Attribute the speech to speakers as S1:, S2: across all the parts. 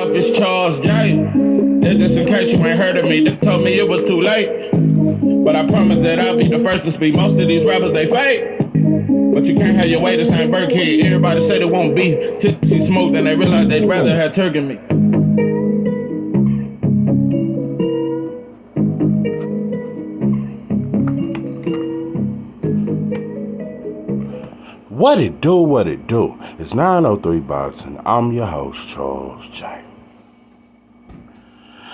S1: It's Charles J. That's just in case you ain't heard of me. They told me it was too late. But I promise that I'll be the first to speak. Most of these rappers, they fake. But you can't have your way, this ain't Burkhead. Everybody said it won't be tipsy smoke, then they realize they'd rather have turkey meat.
S2: What it do, what it do. It's 903 Boxing. I'm your host, Charles J.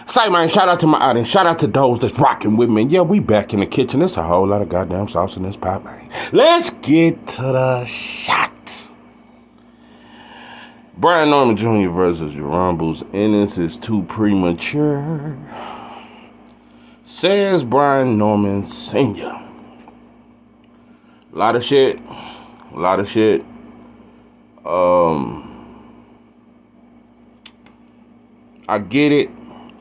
S2: Say, man, shout out to my audience. Shout out to those that's rocking with me. And yeah, we back in the kitchen. There's a whole lot of goddamn sauce in this pot, man. Let's get to the shots. Brian Norman Jr. versus Jarombo's innings is too premature. Says Brian Norman Sr. A lot of shit. I get it.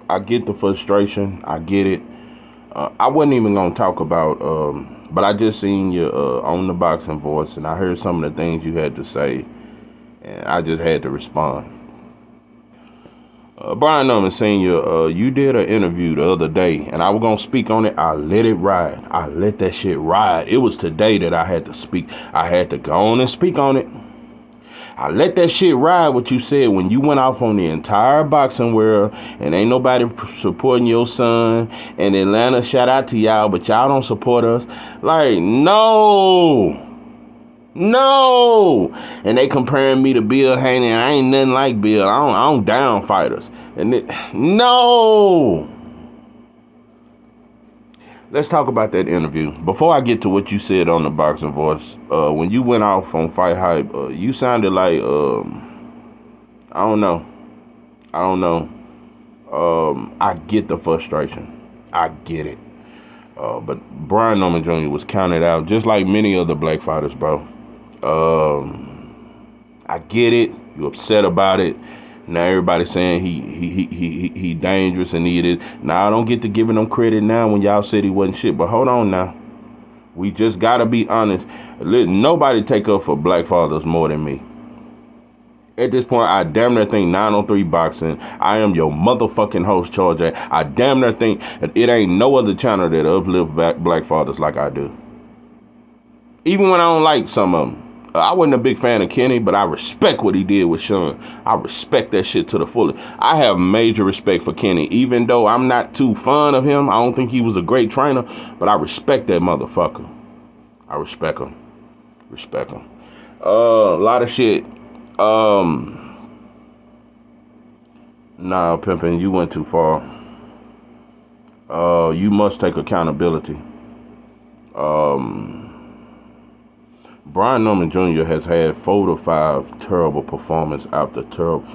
S2: I get the frustration. I get it. I wasn't even gonna talk about, but I just seen you on the Boxing Voice, and I heard some of the things you had to say, and I just had to respond. Brian Norman Sr., you did an interview the other day, and I was gonna speak on it. I let it ride. I let that shit ride. It was today that I had to speak. I had to go on and speak on it. I let that shit ride, what you said when you went off on the entire boxing world and ain't nobody supporting your son. And Atlanta, shout out to y'all, but y'all don't support us. Like, no. And they comparing me to Bill Haney, and I ain't nothing like Bill. I don't down fighters. No. Let's talk about that interview. Before I get to what you said on the Boxing Voice, when you went off on Fight Hype, you sounded like, I don't know. I get the frustration. I get it. But Brian Norman Jr. was counted out, just like many other black fighters, bro. I get it. You upset about it. Now everybody's saying he dangerous and needed. Now I don't get to giving him credit now when y'all said he wasn't shit. But hold on now. We just gotta be honest. Nobody take up for black fathers more than me. At this point, I damn near think 903 Boxing. I am your motherfucking host, Charles J. I damn near think it ain't no other channel that uplift black fathers like I do. Even when I don't like some of them. I wasn't a big fan of Kenny, but I respect what he did with Sean. I respect that shit to the fullest. I have major respect for Kenny, even though I'm not too fond of him. I don't think he was a great trainer, but I respect that motherfucker. I respect him. A lot of shit. Nah, pimpin', you went too far. You must take accountability. Brian Norman Jr. has had 4 to 5 terrible performances after terrible,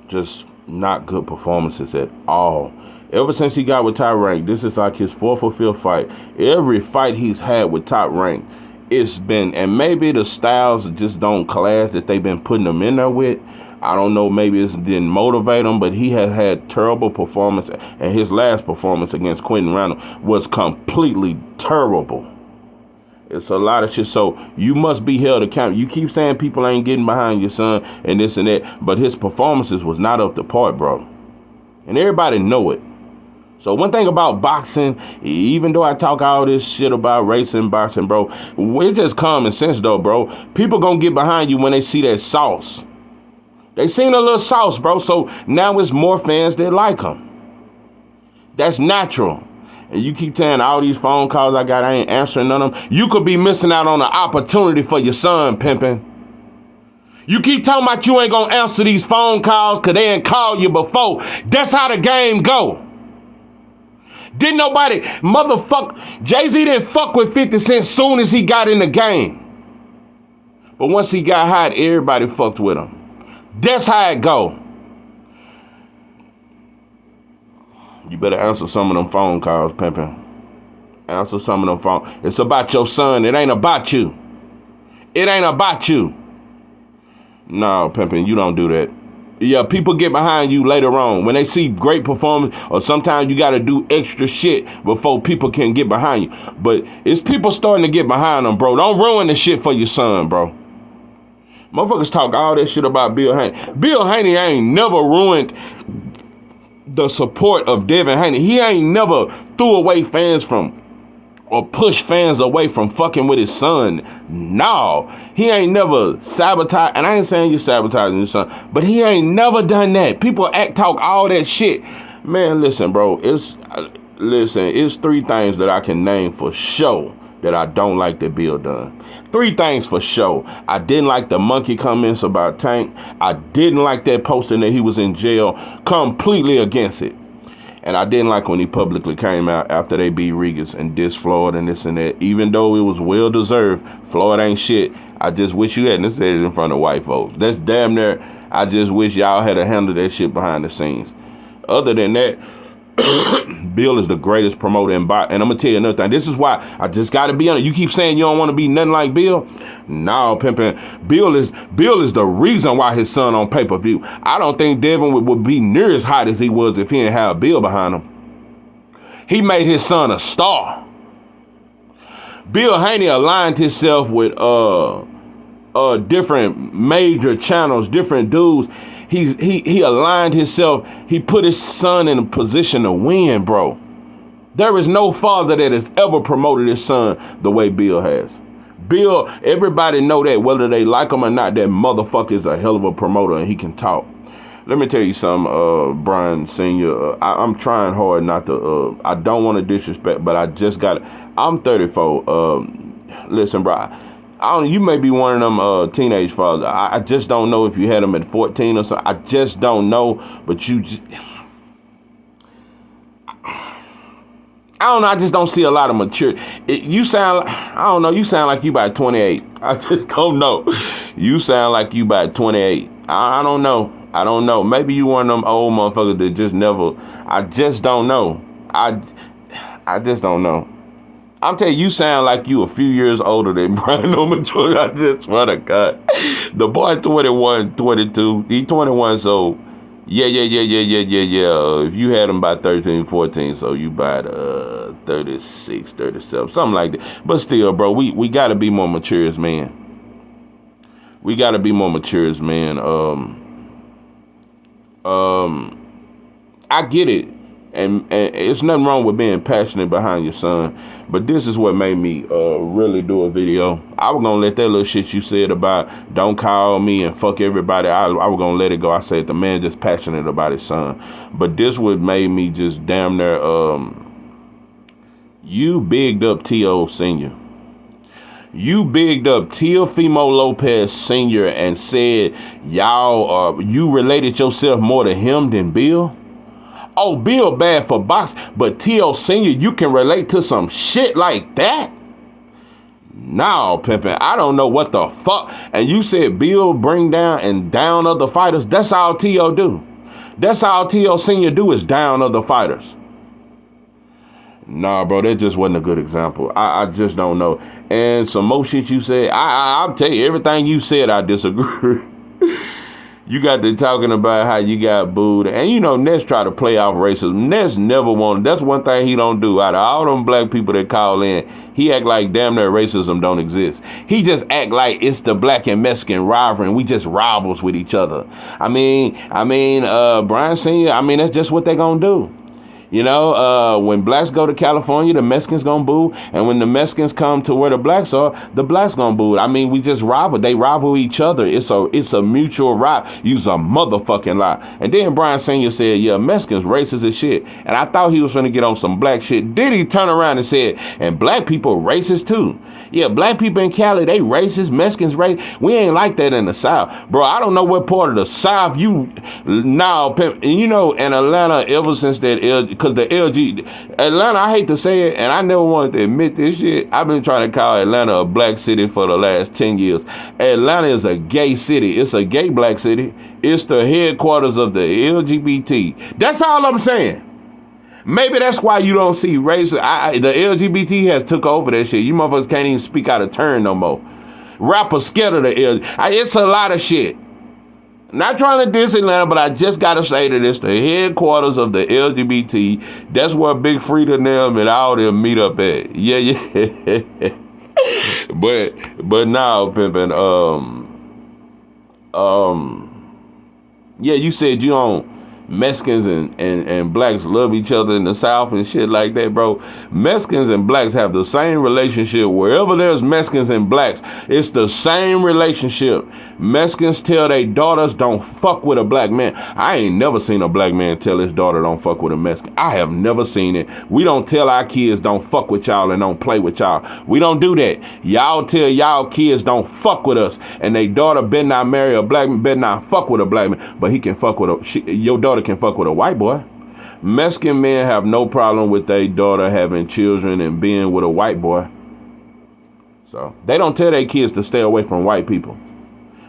S2: just not good performances at all. Ever since he got with Top Rank, this is like his 4th or 5th fight. Every fight he's had with Top Rank, it's been, and maybe the styles just don't clash that they've been putting him in there with. I don't know, maybe it didn't motivate him, but he has had terrible performance, and his last performance against Quentin Randall was completely terrible. It's a lot of shit, so you must be held accountable. You keep saying people ain't getting behind your son and this and that, but his performances was not up to par, bro. And everybody know it. So one thing about boxing, even though I talk all this shit about racing, boxing, bro, it's just common sense, though, bro. People gonna get behind you when they see that sauce. They seen a little sauce, bro, so now it's more fans that like him. That's natural. And you keep saying all these phone calls I got, I ain't answering none of them. You could be missing out on an opportunity for your son, pimping. You keep talking about you ain't gonna answer these phone calls because they ain't called you before. That's how the game go. Didn't nobody, Jay-Z didn't fuck with 50 Cent soon as he got in the game. But once he got hot, everybody fucked with him. That's how it go. You better answer some of them phone calls, pimpin'. Answer some of them phone. It's about your son. It ain't about you. No, pimpin', you don't do that. Yeah, people get behind you later on. When they see great performance, or sometimes you got to do extra shit before people can get behind you. But it's people starting to get behind them, bro. Don't ruin the shit for your son, bro. Motherfuckers talk all that shit about Bill Haney. Bill Haney ain't never ruined the support of Devin Haney. He ain't never threw away fans from or push fans away from fucking with his son. No, he ain't never sabotaged. And I ain't saying you sabotaging your son, but he ain't never done that. People talk all that shit. Man, listen, bro. It's 3 things that I can name for sure that I don't like that Bill done. 3 things for sure. I didn't like the monkey comments about Tank. I didn't like that posting that he was in jail. Completely against it. And I didn't like when he publicly came out after they beat Regis and dissed Floyd and this and that. Even though it was well deserved, Floyd ain't shit. I just wish you hadn't said it in front of white folks. That's damn near. I just wish y'all had handled that shit behind the scenes. Other than that, Bill is the greatest promoter in boxing. And I'm gonna tell you another thing. This is why I just gotta be honest. You keep saying you don't want to be nothing like Bill. No, pimpin'. Bill is the reason why his son on pay-per-view. I don't think Devin would be near as hot as he was if he didn't have Bill behind him. He made his son a star. Bill Haney aligned himself with different major channels, different dudes. He aligned himself. He put his son in a position to win, bro. There is no father that has ever promoted his son the way Bill has. Bill, everybody know that whether they like him or not, that motherfucker is a hell of a promoter and he can talk. Let me tell you something, Brian Sr. I'm trying hard not to, I don't want to disrespect, but I just got, I'm 34. Listen, bro, you may be one of them teenage fathers. I just don't know if you had them at 14 or something. I just don't know, but I don't know. I just don't see a lot of maturity. You sound like you about 28. I just don't know. You sound like you about 28. I don't know. Maybe you one of them old motherfuckers that just never. I just don't know. I just don't know. I'm telling you sound like you a few years older than Brian O'Majoy. I just swear to God. The boy 21, 22. He 21, so yeah. If you had him by 13, 14, so you by 36, 37, something like that. But still, bro, we got to be more mature as men. We got to be more mature as men. I get it. And it's nothing wrong with being passionate behind your son. But this is what made me really do a video. I was going to let that little shit you said about don't call me and fuck everybody. I was going to let it go. I said the man just passionate about his son. But this what made me just damn near, you bigged up T.O. Sr. You bigged up Teofimo Lopez Sr. and said y'all, you related yourself more to him than Bill. Oh, Bill bad for boxing, but T.O. Sr., you can relate to some shit like that? No, pimpin', I don't know what the fuck. And you said Bill bring down and down other fighters? That's all T.O. do. That's all T.O. Sr. do is down other fighters. Nah, bro, that just wasn't a good example. I just don't know. And some more shit you said, I'll tell you, everything you said, I disagree. You got to talking about how you got booed. And you know, Ness try to play off racism. Ness never wanted. That's one thing he don't do. Out of all them black people that call in, he act like damn near racism don't exist. He just act like it's the black and Mexican rivalry and we just rivals with each other. I mean, Brian Sr., that's just what they gonna do. You know, when blacks go to California, the Mexicans gonna boo. And when the Mexicans come to where the blacks are, the blacks gonna boo. I mean, we just rival. They rival each other. It's a mutual rival. Use a motherfucking lie. And then Brian Sr. said, yeah, Mexicans racist as shit. And I thought he was gonna get on some black shit. Then he turned around and said, and black people racist too. Yeah, black people in Cali, they racist. Mexicans racist. We ain't like that in the South. Bro, I don't know what part of the South you now, you know, in Atlanta, ever since that, because the Atlanta, I hate to say it, and I never wanted to admit this shit. I've been trying to call Atlanta a black city for the last 10 years. Atlanta is a gay city. It's a gay black city. It's the headquarters of the LGBT. That's all I'm saying. Maybe that's why you don't see race. The LGBT has took over that shit. You motherfuckers can't even speak out of turn no more. Rappers scared of the LGBT. It's a lot of shit. Not trying to diss Atlanta, but I just gotta say that it's the headquarters of the LGBT. That's where Big Frida and them and all them meet up at. Yeah. but now, pimpin', yeah, you said you don't Mexicans and blacks love each other in the South and shit like that, bro. Mexicans and blacks have the same relationship. Wherever there's Mexicans and blacks, it's the same relationship. Mexicans tell their daughters don't fuck with a black man. I ain't never seen a black man tell his daughter don't fuck with a Mexican. I have never seen it. We don't tell our kids don't fuck with y'all and don't play with y'all. We don't do that. Y'all tell y'all kids don't fuck with us, and their daughter better not marry a black man, better not fuck with a black man, but he can fuck with your daughter can fuck with a white boy. Mexican men have no problem with their daughter having children and being with a white boy. So they don't tell their kids to stay away from white people.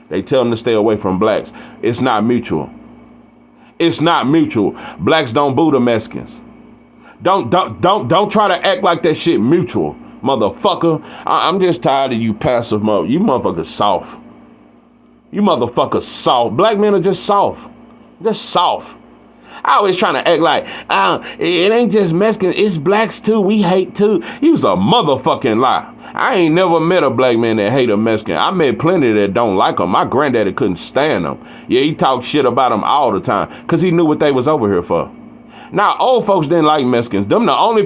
S2: They tell them to stay away from blacks. It's not mutual. It's not mutual. Blacks don't boo the Mexicans. Don't try to act like that shit mutual, motherfucker. I'm just tired of you passive mother. You motherfuckers soft. You motherfuckers soft. Black men are just soft. Just soft. I always trying to act like, it ain't just Mexicans, it's blacks too. We hate too. He was a motherfucking lie. I ain't never met a black man that hate a Mexican. I met plenty that don't like them. My granddaddy couldn't stand them. Yeah, he talked shit about them all the time because he knew what they was over here for. Now, old folks didn't like Mexicans. Them the only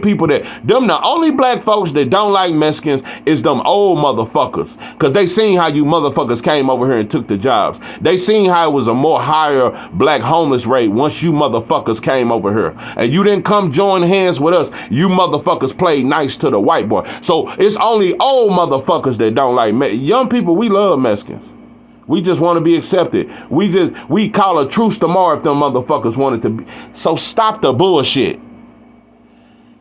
S2: black folks that don't like Mexicans is them old motherfuckers. Because they seen how you motherfuckers came over here and took the jobs. They seen how it was a more higher black homeless rate once you motherfuckers came over here. And you didn't come join hands with us. You motherfuckers played nice to the white boy. So it's only old motherfuckers that don't like Mexicans. Young people, we love Mexicans. We just want to be accepted. We call a truce tomorrow if them motherfuckers wanted to be. So stop the bullshit.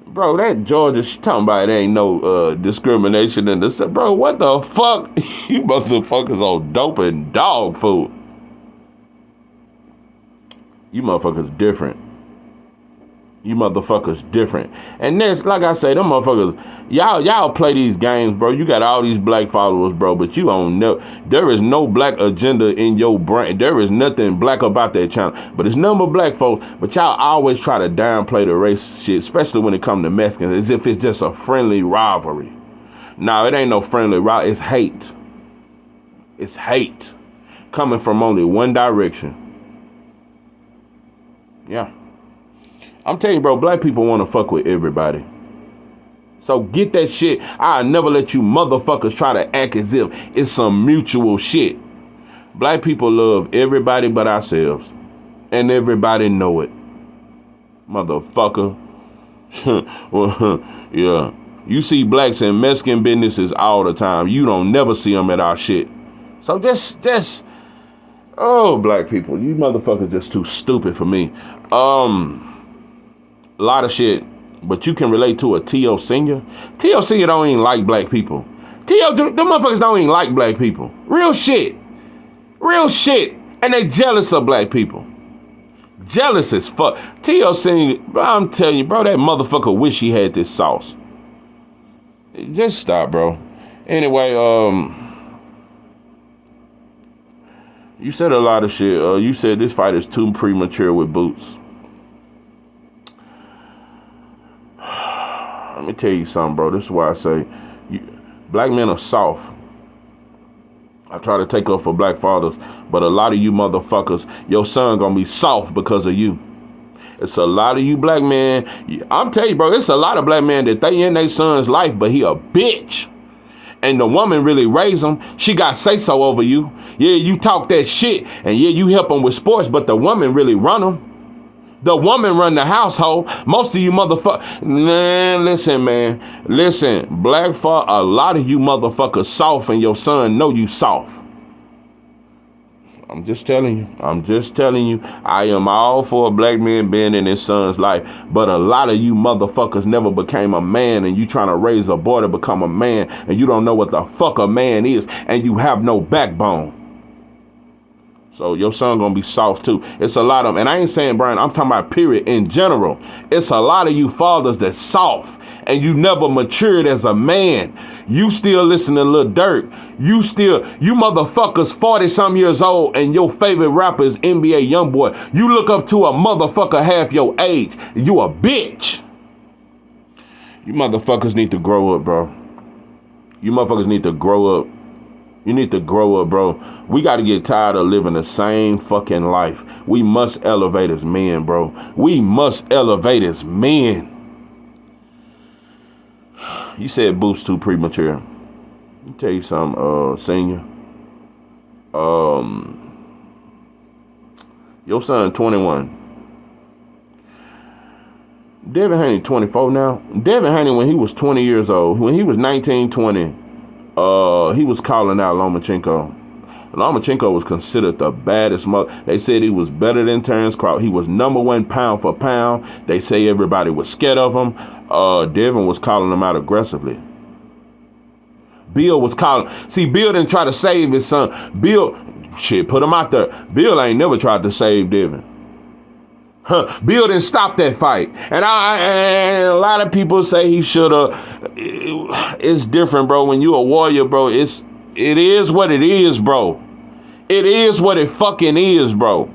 S2: Bro, that Georgia talking about it ain't no discrimination in this. Bro, what the fuck? You motherfuckers on dope and dog food. You motherfuckers different. You motherfuckers different. And that's, like I say, them motherfuckers, y'all play these games, bro. You got all these black followers, bro, but you don't know. There is no black agenda in your brain. There is nothing black about that channel. But it's number of black folks, but y'all always try to downplay the race shit, especially when it comes to Mexicans, as if it's just a friendly rivalry. No, it ain't no friendly rivalry. It's hate. It's hate. Coming from only one direction. Yeah. I'm telling you, bro, black people want to fuck with everybody. So get that shit. I'll never let you motherfuckers try to act as if it's some mutual shit. Black people love everybody but ourselves. And everybody know it. Motherfucker. Yeah. You see blacks in Mexican businesses all the time. You don't never see them at our shit. So just, oh, black people, you motherfuckers just too stupid for me. A lot of shit, but you can relate to a T.O. Senior. T.O. Senior don't even like black people. Them motherfuckers don't even like black people. Real shit. Real shit. And they jealous of black people. Jealous as fuck. T.O. Senior, bro, I'm telling you, bro, that motherfucker wish he had this sauce. Just stop, bro. Anyway, you said a lot of shit. You said this fight is too premature with bouts. Let me tell you something, bro. This is why I say black men are soft. I try to take up for black fathers, but a lot of you motherfuckers, your son gonna be soft because of you. It's a lot of you black men. I'm telling you, bro, it's a lot of black men that they in their son's life, but he a bitch. And the woman really raised him. She got say-so over you. Yeah, you talk that shit, and yeah, you help him with sports, but the woman really run him. The woman run the household. Most of you motherfuckers, man, listen, man. Listen, black father, a lot of you motherfuckers soft and your son know you soft. I'm just telling you. I'm just telling you. I am all for a black man being in his son's life. But a lot of you motherfuckers never became a man, and you trying to raise a boy to become a man, and you don't know what the fuck a man is, and you have no backbone. So your son gonna be soft too. It's a lot of, and I ain't saying Brian, I'm talking about period in general. It's a lot of you fathers that's soft and you never matured as a man. You still listen to Lil Durk. You motherfuckers 40 some years old and your favorite rapper is NBA Youngboy. You look up to a motherfucker half your age. You a bitch. You motherfuckers need to grow up, bro. You motherfuckers need to grow up. You need to grow up, bro. We got to get tired of living the same fucking life. We must elevate as men, bro. We must elevate as men. You said Boots too premature. Let me tell you something, senior. Your son 21. Devin Haney 24 now. Devin Haney, when he was 20 years old, when he was 19, 20, he was calling out Lomachenko. Lomachenko was considered the baddest mother. They said he was better than Terrence Crawford. He was #1 pound for pound. They say everybody was scared of him. Devin was calling him out aggressively. Bill was calling. See, Bill didn't try to save his son. Bill, put him out there. Bill ain't never tried to save Devin. Bill didn't stop that fight. And a lot of people say he should have. It's different, bro. When you a warrior, bro, it is what it is, bro. It is what it fucking is, bro.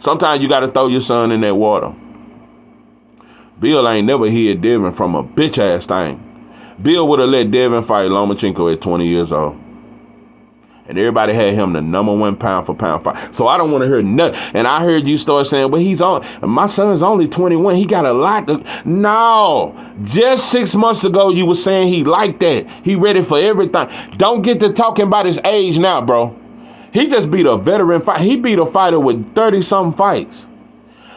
S2: Sometimes you got to throw your son in that water. Bill ain't never hid Devin from a bitch ass thing. Bill would have let Devin fight Lomachenko at 20 years old. And everybody had him the #1 pound for pound fight. So I don't want to hear nothing. And I heard you start saying, well, my son's only 21. He got a lot to. No. Just 6 months ago, you were saying he liked that. He ready for everything. Don't get to talking about his age now, bro. He just beat a veteran fight. He beat a fighter with 30-something fights.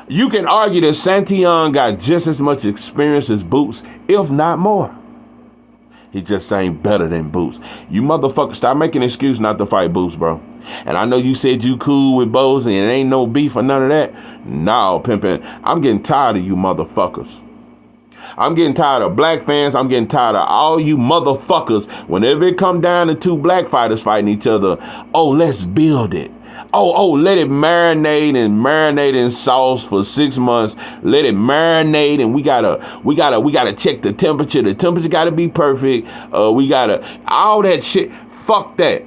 S2: You can argue that Santillan got just as much experience as Boots, if not more. He just ain't better than Boots. You motherfuckers, stop making an excuse not to fight Boots, bro. And I know you said you cool with Bose and it ain't no beef or none of that. No, pimpin'. I'm getting tired of you motherfuckers. I'm getting tired of black fans. I'm getting tired of all you motherfuckers. Whenever it come down to two black fighters fighting each other, oh, let's build it. Oh, let it marinate in sauce for 6 months. Let it marinate, and we gotta check the temperature. The temperature gotta be perfect. We gotta all that shit. Fuck that.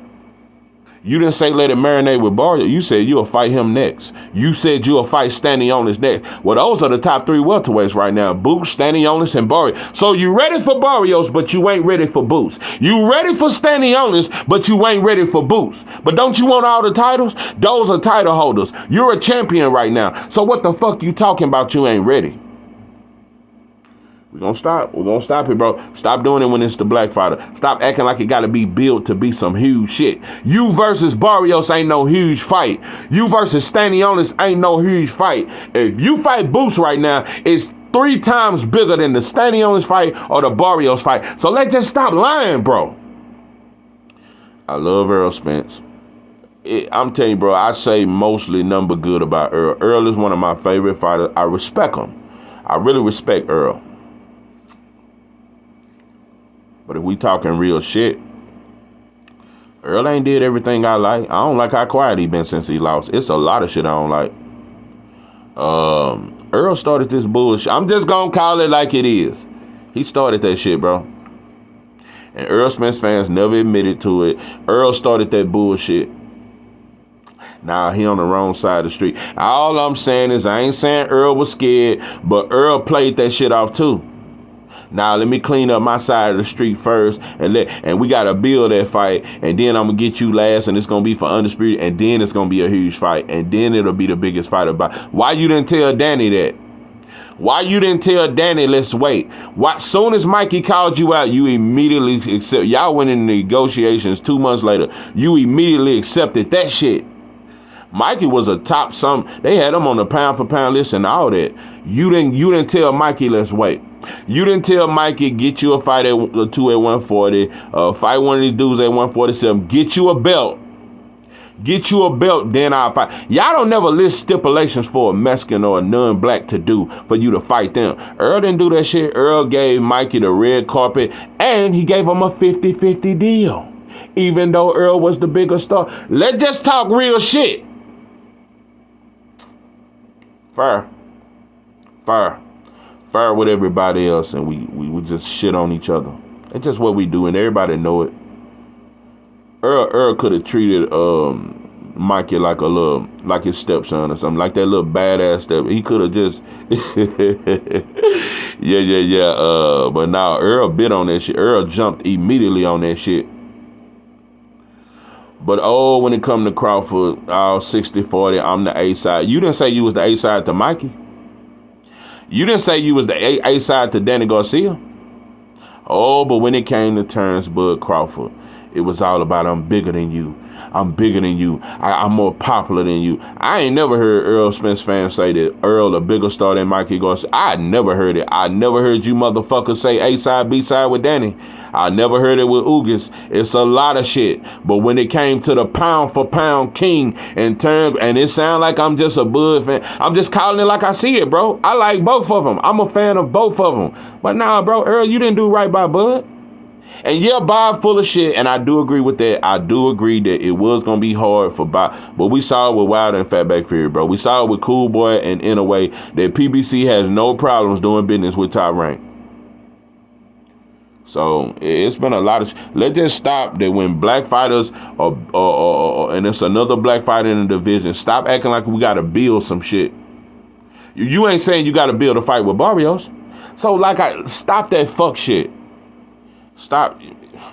S2: You didn't say let it marinate with Barrio. You said you'll fight him next. You said you'll fight Stanionis next. Well, those are the top 3 welterweights right now. Boots, Stanionis, and Barrio. So you ready for Barrios, but you ain't ready for Boots. You ready for Stanionis, but you ain't ready for Boots. But don't you want all the titles? Those are title holders. You're a champion right now. So what the fuck you talking about you ain't ready? We're gonna stop. We're gonna stop it, bro. Stop doing it when it's the black fighter. Stop acting like it gotta be built to be some huge shit. You versus Barrios ain't no huge fight. You versus Stanionis ain't no huge fight. If you fight Boots right now, it's 3 times bigger than the Stanionis fight or the Barrios fight. So let's just stop lying, bro. I love Errol Spence. I'm telling you, bro, I say mostly number good about Earl. Earl is one of my favorite fighters. I respect him. I really respect Earl. But if we talking real shit, Earl ain't did everything I like. I don't like how quiet he been since he lost. It's a lot of shit I don't like. Earl started this bullshit. I'm just gonna call it like it is. He started that shit, bro. And Errol Spence fans never admitted to it. Earl started that bullshit. Now he on the wrong side of the street. All I'm saying is I ain't saying Earl was scared, but Earl played that shit off too. Now let me clean up my side of the street first, and we gotta build that fight, and then I'm gonna get you last, and it's gonna be for undisputed, and then it's gonna be a huge fight, and then it'll be the biggest fight about. Why you didn't tell Danny that? Why you didn't tell Danny, let's wait? Why, soon as Mikey called you out, you immediately accept. Y'all went in negotiations 2 months later. You immediately accepted that shit. Mikey was a top they had him on the pound for pound list and all that. You didn't tell Mikey, let's wait. You didn't tell Mikey, get you a fight at 2 at 140, fight one of these dudes at 147, get you a belt. Get you a belt, then I'll fight. Y'all don't never list stipulations for a Mexican or a non-black to do for you to fight them. Earl didn't do that shit. Earl gave Mikey the red carpet, and he gave him a 50-50 deal. Even though Earl was the bigger star. Let's just talk real shit. Fair with everybody else, and we just shit on each other. It's just what we do, and everybody know it. Earl could have treated Mikey like his stepson or something, like that little badass step. He could have just But now Earl bit on that shit. Earl jumped immediately on that shit. But when it come to Crawford, 60-40, I'm the A side. You didn't say you was the A side to Mikey. You didn't say you was the A side to Danny Garcia. Oh, but when it came to terms, Bud Crawford, it was all about I'm bigger than you. I'm bigger than you. I'm more popular than you. I ain't never heard Errol Spence fans say that Earl a bigger star than Mikey Garcia. I never heard it. I never heard you motherfuckers say A side, B side with Danny. I never heard it with Ugas. It's a lot of shit. But when it came to the pound for pound king and turn, and it sound like I'm just a Bud fan. I'm just calling it like I see it, bro. I like both of them. I'm a fan of both of them. But nah, bro, Earl, you didn't do right by Bud. And yeah, Bob full of shit, and I do agree with that. I do agree that it was gonna be hard for Bob, but we saw it with Wilder and Fatback Fury, bro. We saw it with Cool Boy, and in a way that PBC has no problems doing business with Top Rank. So it's been a lot of. Let's just stop that when black fighters and it's another black fighter in the division. Stop acting like we gotta build some shit. You ain't saying you gotta build a fight with Barrios. So stop that fuck shit. Stop.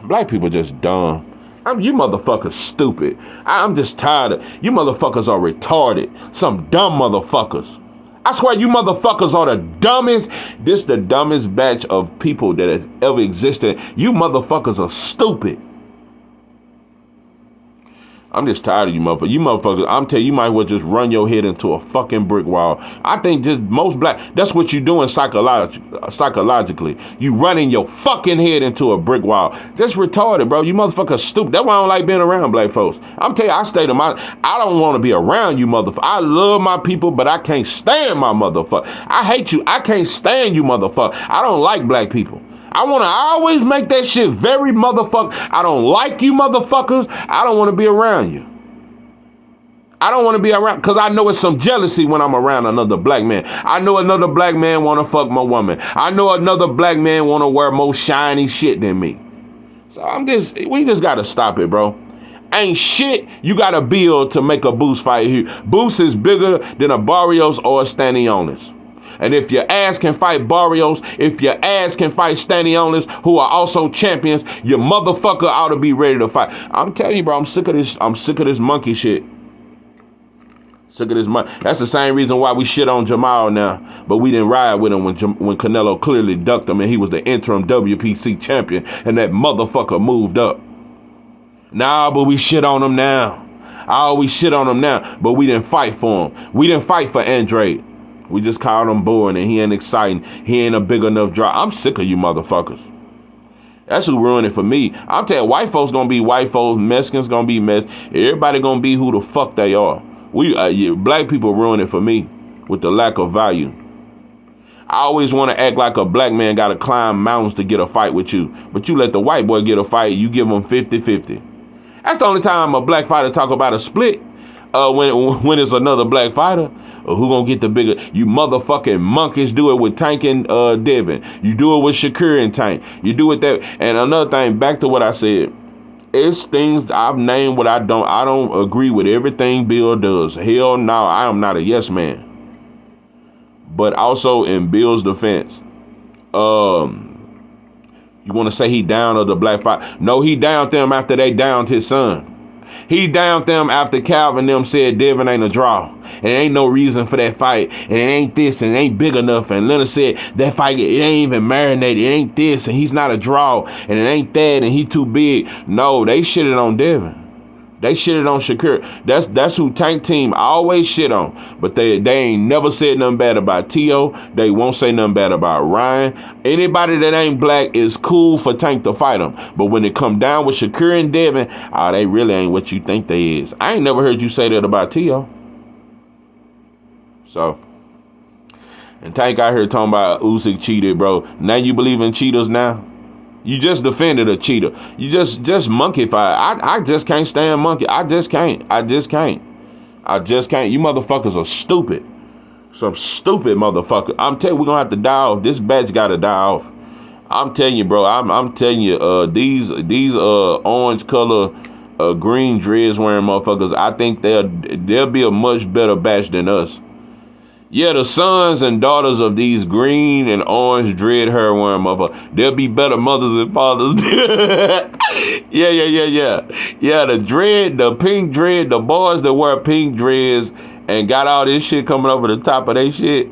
S2: Black people just dumb. You motherfuckers stupid. I'm just tired of you motherfuckers are retarded. Some dumb motherfuckers. I swear you motherfuckers are the dumbest. This the dumbest batch of people that has ever existed. You motherfuckers are stupid. I'm just tired of you motherfuckers. You motherfuckers, I'm telling you, might as well just run your head into a fucking brick wall. I think just most black, that's what you doing psychologically. You running your fucking head into a brick wall. Just retarded, bro. You motherfuckers stupid. That's why I don't like being around black folks. I'm telling you, I don't want to be around you motherfuckers. I love my people, but I can't stand my motherfucker. I hate you. I can't stand you motherfucker. I don't like black people. I want to always make that shit very motherfucker. I don't like you motherfuckers. I don't want to be around you. I don't want to be around because I know it's some jealousy when I'm around another black man. I know another black man want to fuck my woman. I know another black man want to wear more shiny shit than me. So we just got to stop it, bro. Ain't shit you got to build to make a Boots fight here. Boots is bigger than a Barrios or a Stanionis. And if your ass can fight Barrios, if your ass can fight Stanionis, who are also champions, your motherfucker ought to be ready to fight. I'm telling you, bro, I'm sick of this monkey shit. Sick of this monkey. That's the same reason why we shit on Jamal now, but we didn't ride with him when Canelo clearly ducked him and he was the interim WPC champion and that motherfucker moved up. Nah, but we shit on him now. We shit on him now, but we didn't fight for him. We didn't fight for Andrade. We just called him boring and he ain't exciting. He ain't a big enough draw. I'm sick of you motherfuckers. That's who ruined it for me. I'm telling you, white folks gonna be white folks, Mexicans gonna be Mexicans. Everybody gonna be who the fuck they are. Black people ruin it for me with the lack of value. I always want to act like a black man gotta climb mountains to get a fight with you. But you let the white boy get a fight, you give him 50-50. That's the only time a black fighter talk about a split. When it's another black fighter. Who gonna get the bigger? You motherfucking monkeys do it with Tank and Devin. You do it with Shakur and Tank. You do it that. And another thing, back to what I said. It's things I've named what I don't agree with everything Bill does. Hell no, I am not a yes man. But also in Bill's defense, you want to say he down or the black fight? No, he downed them after they downed his son. He downed them after Calvin them said Devin ain't a draw. And ain't no reason for that fight. And it ain't this and it ain't big enough. And Leonard said that fight, it ain't even marinated. It ain't this and he's not a draw. And it ain't that and he too big. No, they shitted on Devin. They shitted on Shakur. That's who Tank Team always shit on. But they ain't never said nothing bad about T.O. They won't say nothing bad about Ryan. Anybody that ain't black is cool for Tank to fight them. But when it come down with Shakur and Devin, they really ain't what you think they is. I ain't never heard you say that about T.O. So, and Tank out here talking about Usyk cheated, bro. Now you believe in cheaters now? You just defended a cheater. You just monkey fight. I just can't stand monkey. I just can't. You motherfuckers are stupid. Some stupid motherfucker. I'm telling you, we're gonna have to die off. This batch gotta die off. I'm telling you, bro. I'm telling you, these orange color green dreads wearing motherfuckers, I think they'll be a much better batch than us. Yeah, the sons and daughters of these green and orange dread hair wearing motherfuckers, they'll be better mothers and fathers. Yeah. Yeah, the pink dread, the boys that wear pink dreads and got all this shit coming over the top of their shit.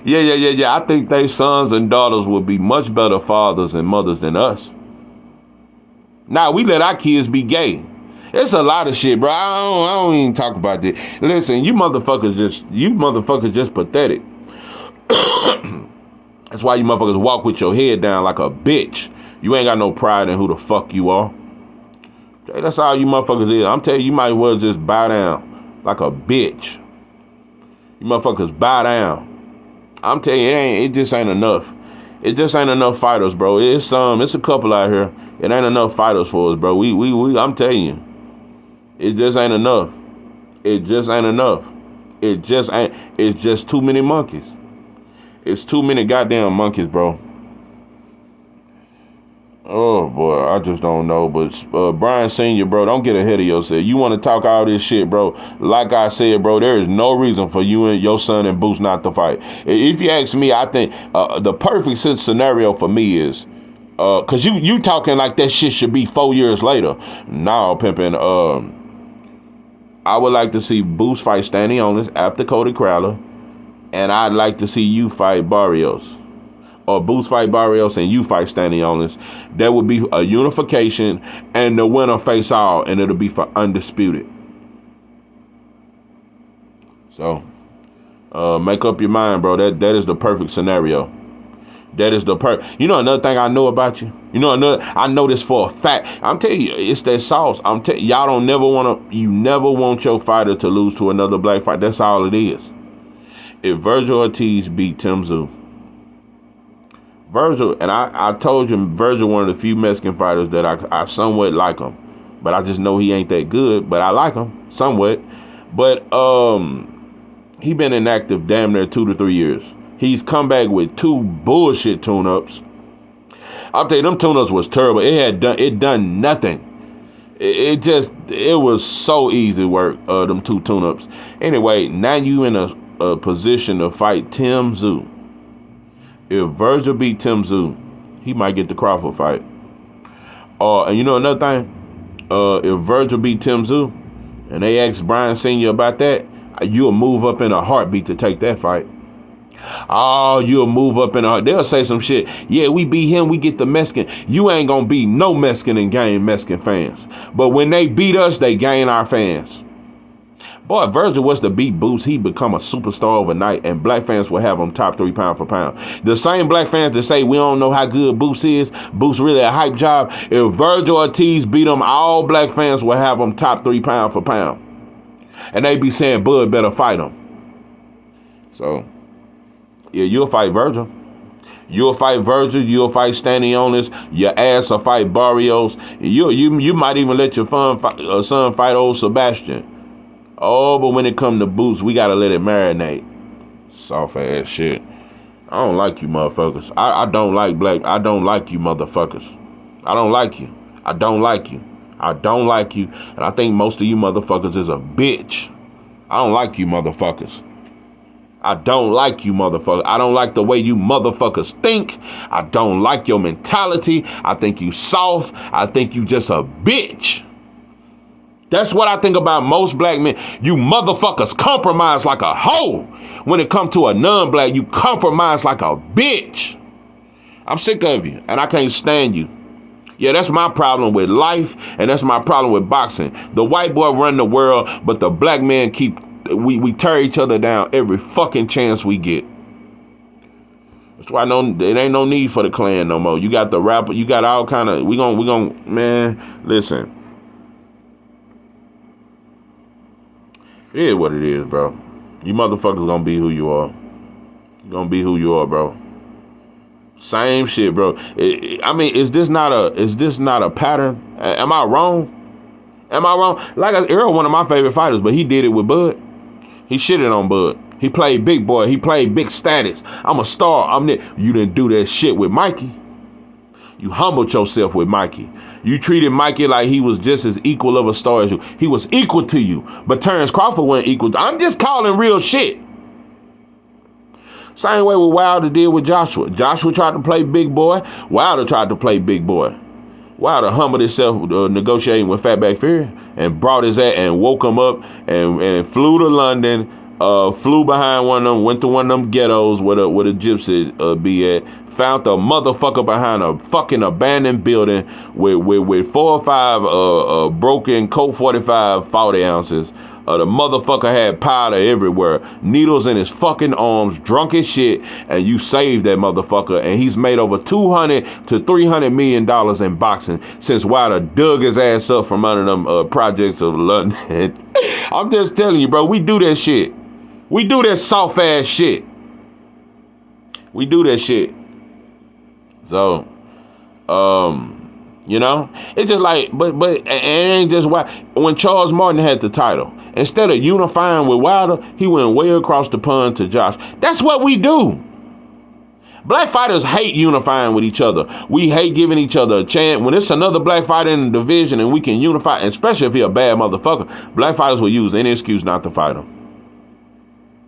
S2: Yeah. I think they sons and daughters will be much better fathers and mothers than us. Now, we let our kids be gay. It's a lot of shit, bro. I don't even talk about this. Listen, you motherfuckers just pathetic. That's why you motherfuckers walk with your head down like a bitch. You ain't got no pride in who the fuck you are. That's all you motherfuckers is. I'm telling you, you might as well just bow down like a bitch. You motherfuckers bow down. I'm telling you, it just ain't enough. It just ain't enough fighters, bro. It's a couple out here. It ain't enough fighters for us, bro. We I'm telling you. It just ain't enough. It just ain't enough. It's just too many monkeys. It's too many goddamn monkeys, bro. Oh boy, I just don't know. But Brian Sr., bro, don't get ahead of yourself. You want to talk all this shit, bro. Like I said, bro, there is no reason for you and your son and Boots not to fight. If you ask me, I think the perfect scenario for me is cause you talking like that shit should be 4 years later. Nah, pimpin'. I would like to see Boots fight Stanley Honest after Cody Crowder, and I'd like to see you fight Barrios, or Boots fight Barrios and you fight Stanley Honest. There would be a unification, and the winner face all, and it'll be for undisputed. So, make up your mind, bro. That is the perfect scenario. That is the You know another thing I know about you? I know this for a fact. I'm telling you, it's that sauce. Y'all don't never want your fighter to lose to another black fighter. That's all it is. If Virgil Ortiz beat Tim Tszyu, Virgil, and I told you Virgil one of the few Mexican fighters that I somewhat like him. But I just know he ain't that good, but I like him somewhat. But he been inactive damn near 2 to 3 years. He's come back with 2 bullshit tune-ups. I'll tell you, them tune-ups was terrible. It done nothing. It was so easy work, them 2 tune-ups. Anyway, now you in a position to fight Tim Tszyu. If Virgil beat Tim Tszyu, he might get the Crawford fight. And you know another thing? If Virgil beat Tim Tszyu, and they ask Brian Sr. about that, you'll move up in a heartbeat to take that fight. Oh, you'll move up in a... They'll say some shit. Yeah, we beat him, we get the Mexican. You ain't gonna beat no Mexican and gain Mexican fans. But when they beat us, they gain our fans. Boy, if Virgil was to beat Boots, he'd become a superstar overnight, and black fans will have him top 3 pound for pound. The same black fans that say we don't know how good Boots is, Boots really a hype job. If Virgil Ortiz beat him, all black fans will have him top 3 pound for pound. And they be saying Bud better fight him. So... yeah, you'll fight Virgil. You'll fight Stanley Honest. Your ass will fight Barrios. You might even let your son fight old Sebastian. Oh, but when it come to Boots, we gotta let it marinate. Soft ass shit. I don't like you motherfuckers. I don't like black. I don't like you motherfuckers. I don't like you. I don't like you. I don't like you. And I think most of you motherfuckers is a bitch. I don't like you motherfuckers. I don't like you motherfuckers. I don't like the way you motherfuckers think. I don't like your mentality. I think you soft. I think you just a bitch. That's what I think about most black men. You motherfuckers compromise like a hoe. When it comes to a non-black, you compromise like a bitch. I'm sick of you, and I can't stand you. Yeah, that's my problem with life, and that's my problem with boxing. The white boy run the world, but the black man we tear each other down every fucking chance we get. That's why it ain't no need for the clan no more. You got the rapper, you got all kind of, we gon' man, listen. It is what it is, bro. You motherfuckers gonna be who you are. You gonna be who you are, bro. Same shit, bro. I mean, is this not a pattern? Am I wrong? Like Errol, one of my favorite fighters, but he did it with Bud. He shitted on Bud. He played big boy. He played big status. I'm a star. You didn't do that shit with Mikey. You humbled yourself with Mikey. You treated Mikey like he was just as equal of a star as you. He was equal to you, but Terrence Crawford wasn't equal. I'm just calling real shit. Same way with Wilder did with Joshua. Joshua tried to play big boy. Wilder tried to play big boy. Wilder humbled himself negotiating with Fatback Fury and brought his ass and woke him up and flew to London, flew behind one of them, went to one of them ghettos where the gypsy be at, found the motherfucker behind a fucking abandoned building with 4 or 5 broken Colt 45 40 ounces. The motherfucker had powder everywhere, needles in his fucking arms, drunk as shit, and you saved that motherfucker, and he's made over $200 to $300 million in boxing since Wilder dug his ass up from under them projects of London. I'm just telling you, bro, we do that shit. We do that soft ass shit. We do that shit. So, you know, it's just like, but it ain't just why. When Charles Martin had the title, instead of unifying with Wilder, he went way across the pond to Josh. That's what we do. Black fighters hate unifying with each other. We hate giving each other a chance. When it's another black fighter in the division and we can unify, especially if he a bad motherfucker, black fighters will use any excuse not to fight him.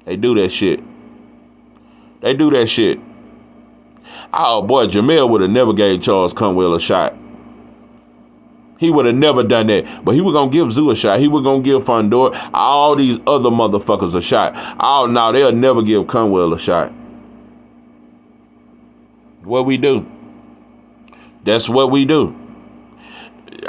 S2: They do that shit. They do that shit. Oh boy, Jamel would have never gave Charles Conwell a shot. He would have never done that. But he was going to give Zoo a shot. He was going to give Fondor, all these other motherfuckers a shot. Oh, no, they'll never give Conwell a shot. What we do. That's what we do.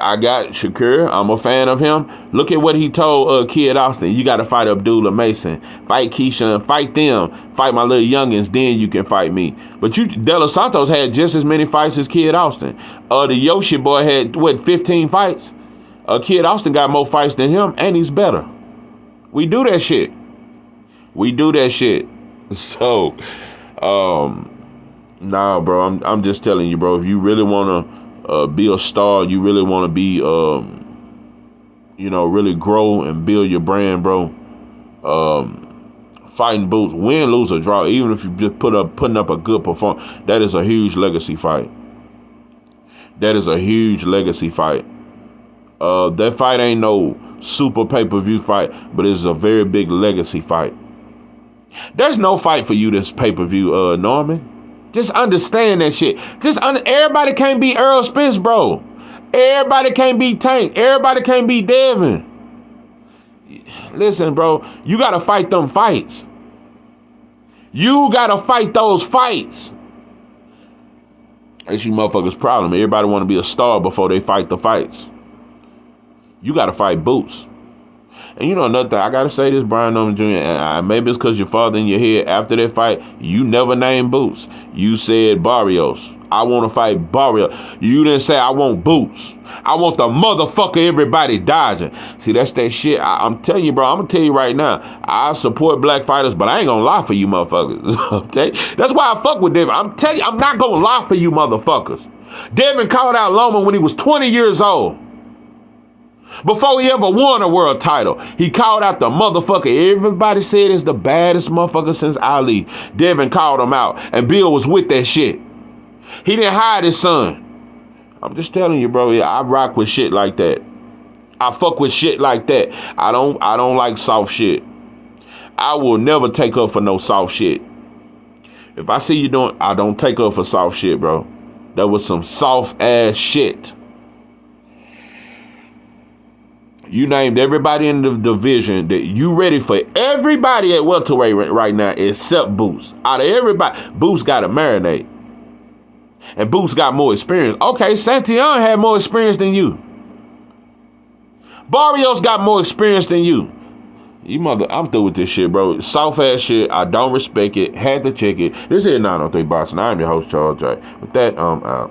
S2: I got Shakur. I'm a fan of him. Look at what he told Kid Austin. You got to fight Abdullah Mason. Fight Keisha. Fight them. Fight my little youngins. Then you can fight me. But De Los Santos had just as many fights as Kid Austin. The Yoshi boy had, 15 fights? Kid Austin got more fights than him, and he's better. We do that shit. We do that shit. So, nah, bro. I'm just telling you, bro. If you really want to be a star, you really want to be, you know, really grow and build your brand, bro. Fighting boots, win, lose, or draw, even if you just putting up a good performance, that is a huge legacy fight. That is a huge legacy fight. That fight ain't no super pay-per-view fight, but it's a very big legacy fight. There's no fight for you this pay-per-view, Norman. Just understand that shit. Everybody can't be Errol Spence, bro. Everybody can't be Tank. Everybody can't be Devin. Listen, bro, you gotta fight them fights. You gotta fight those fights. That's you motherfuckers' problem. Everybody want to be a star before they fight the fights. You gotta fight Boots. And you know another thing, I gotta say this, Brian Norman Jr., and maybe it's because your father in your head, after that fight, you never named Boots. You said Barrios. I want to fight Barrios. You didn't say I want Boots. I want the motherfucker everybody dodging. See, that's that shit. I'm telling you, bro, I'm gonna tell you right now, I support black fighters, but I ain't gonna lie for you motherfuckers. Okay? That's why I fuck with Devin. I'm telling you, I'm not gonna lie for you motherfuckers. Devin called out Loma when he was 20 years old. Before he ever won a world title, he called out the motherfucker everybody said is the baddest motherfucker since Ali. Devin called him out, and Bill was with that shit. He didn't hide his son. I'm just telling you, bro, I rock with shit like that. I fuck with shit like that. I don't like soft shit. I will never take up for no soft shit. If I see you doing, I don't take up for soft shit, bro. That was some soft ass shit. You named everybody in the division that you ready for everybody at welterweight right now except Boots. Out of everybody, Boots got to marinate. And Boots got more experience. Okay, Santillan had more experience than you. Barrios got more experience than you. I'm through with this shit, bro. Soft ass shit. I don't respect it. Had to check it. This is 903 Boston. I'm your host, Charles J. With that, out.